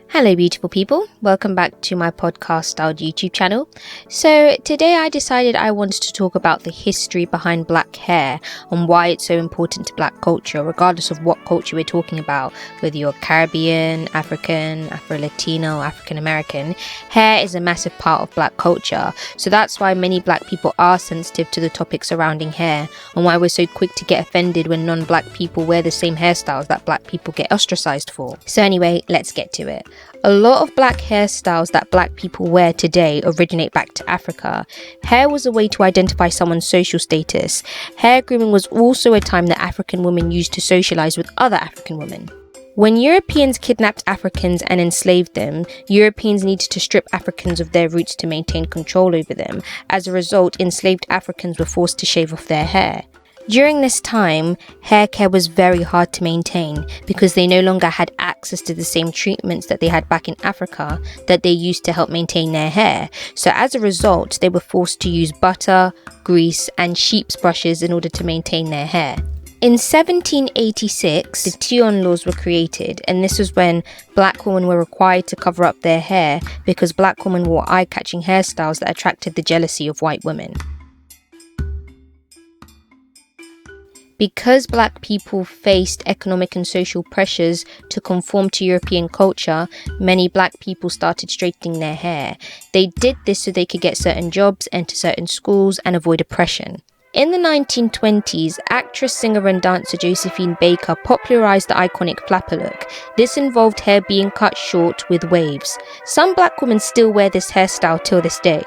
Hello beautiful people, welcome back to my podcast styled YouTube channel. So today I decided I wanted to talk about the history behind black hair and why it's so important to black culture, regardless of what culture we're talking about, whether you're Caribbean, African, Afro-Latino, African-American. Hair is a massive part of black culture, so that's why many black people are sensitive to the topic surrounding hair and why we're so quick to get offended when non-black people wear the same hairstyles that black people get ostracized for. So anyway, let's get to it. A lot of black hairstyles that black people wear today originate back to Africa. Hair was a way to identify someone's social status. Hair grooming was also a time that African women used to socialize with other African women. When Europeans kidnapped Africans and enslaved them, Europeans needed to strip Africans of their roots to maintain control over them. As a result, enslaved Africans were forced to shave off their hair. During this time, hair care was very hard to maintain because they no longer had access to the same treatments that they had back in Africa that they used to help maintain their hair. So as a result, they were forced to use butter, grease and sheep's brushes in order to maintain their hair. In 1786, the Tion laws were created, and this was when black women were required to cover up their hair because black women wore eye-catching hairstyles that attracted the jealousy of white women. Because black people faced economic and social pressures to conform to European culture, many black people started straightening their hair. They did this so they could get certain jobs, enter certain schools, and avoid oppression. In the 1920s, actress, singer and dancer Josephine Baker popularized the iconic flapper look. This involved hair being cut short with waves. Some black women still wear this hairstyle till this day.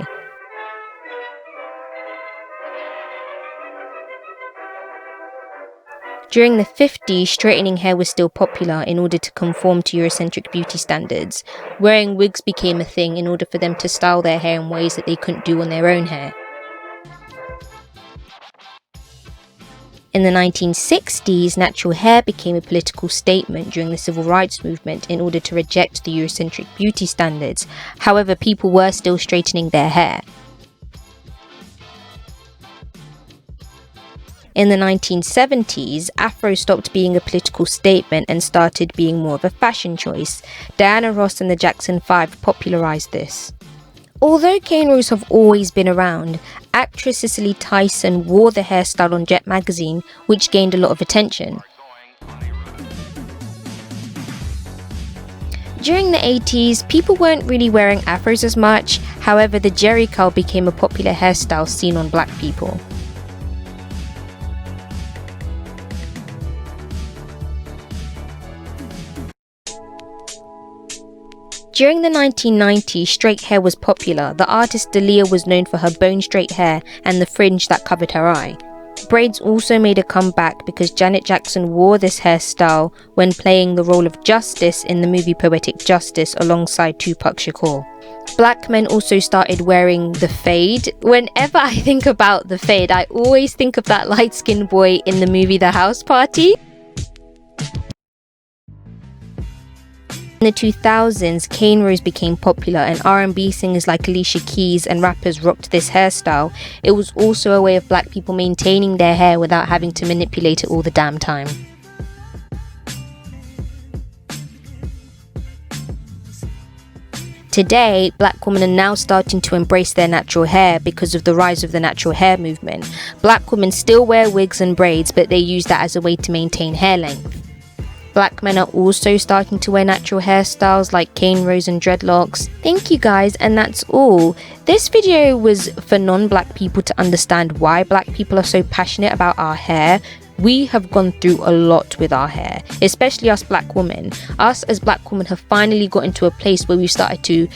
During the 50s, straightening hair was still popular in order to conform to Eurocentric beauty standards. Wearing wigs became a thing in order for them to style their hair in ways that they couldn't do on their own hair. In the 1960s, natural hair became a political statement during the civil rights movement in order to reject the Eurocentric beauty standards. However, people were still straightening their hair. In the 1970s, Afro stopped being a political statement and started being more of a fashion choice. Diana Ross and the Jackson 5 popularized this. Although cane rows have always been around, actress Cicely Tyson wore the hairstyle on Jet magazine, which gained a lot of attention. During the 80s, people weren't really wearing afros as much. However, the Jerry curl became a popular hairstyle seen on black people. During the 1990s, straight hair was popular. The artist Dalia was known for her bone straight hair and the fringe that covered her eye. Braids also made a comeback because Janet Jackson wore this hairstyle when playing the role of Justice in the movie Poetic Justice alongside Tupac Shakur. Black men also started wearing the fade. Whenever I think about the fade, I always think of that light-skinned boy in the movie The House Party. In the 2000s, cane rows became popular and R&B singers like Alicia Keys and rappers rocked this hairstyle. It was also a way of black people maintaining their hair without having to manipulate it all the damn time. Today, black women are now starting to embrace their natural hair because of the rise of the natural hair movement. Black women still wear wigs and braids, but they use that as a way to maintain hair length. Black men are also starting to wear natural hairstyles like cane rows and dreadlocks. Thank you guys, and that's all. This video was for non-black people to understand why black people are so passionate about our hair. We have gone through a lot with our hair, especially us black women. Us as black women have finally gotten to a place where we've started to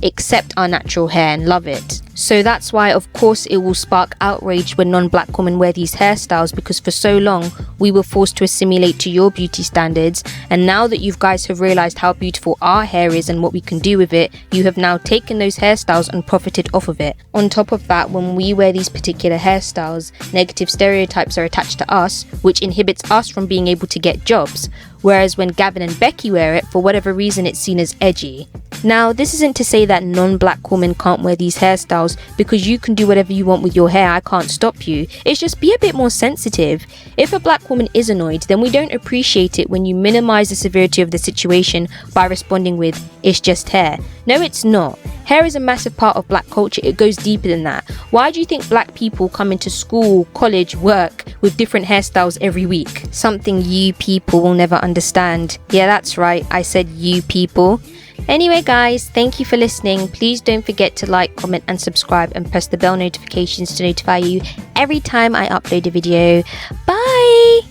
accept our natural hair and love it. So that's why, of course, it will spark outrage when non-black women wear these hairstyles, because for so long we were forced to assimilate to your beauty standards, and now that you guys have realized how beautiful our hair is and what we can do with it, you have now taken those hairstyles and profited off of it. On top of that, when we wear these particular hairstyles, negative stereotypes are attached to us, which inhibits us from being able to get jobs. Whereas when Gavin and Becky wear it, for whatever reason it's seen as edgy. Now, this isn't to say that non-black women can't wear these hairstyles, because you can do whatever you want with your hair, I can't stop you. It's just be a bit more sensitive. If a black woman is annoyed, then we don't appreciate it when you minimize the severity of the situation by responding with, "It's just hair." No, it's not. Hair is a massive part of black culture. It goes deeper than that. Why do you think black people come into school, college, work with different hairstyles every week? Something you people will never understand. Yeah, that's right. I said you people. Anyway guys, thank you for listening. Please don't forget to like, comment and subscribe, and press the bell notifications to notify you every time I upload a video. Bye!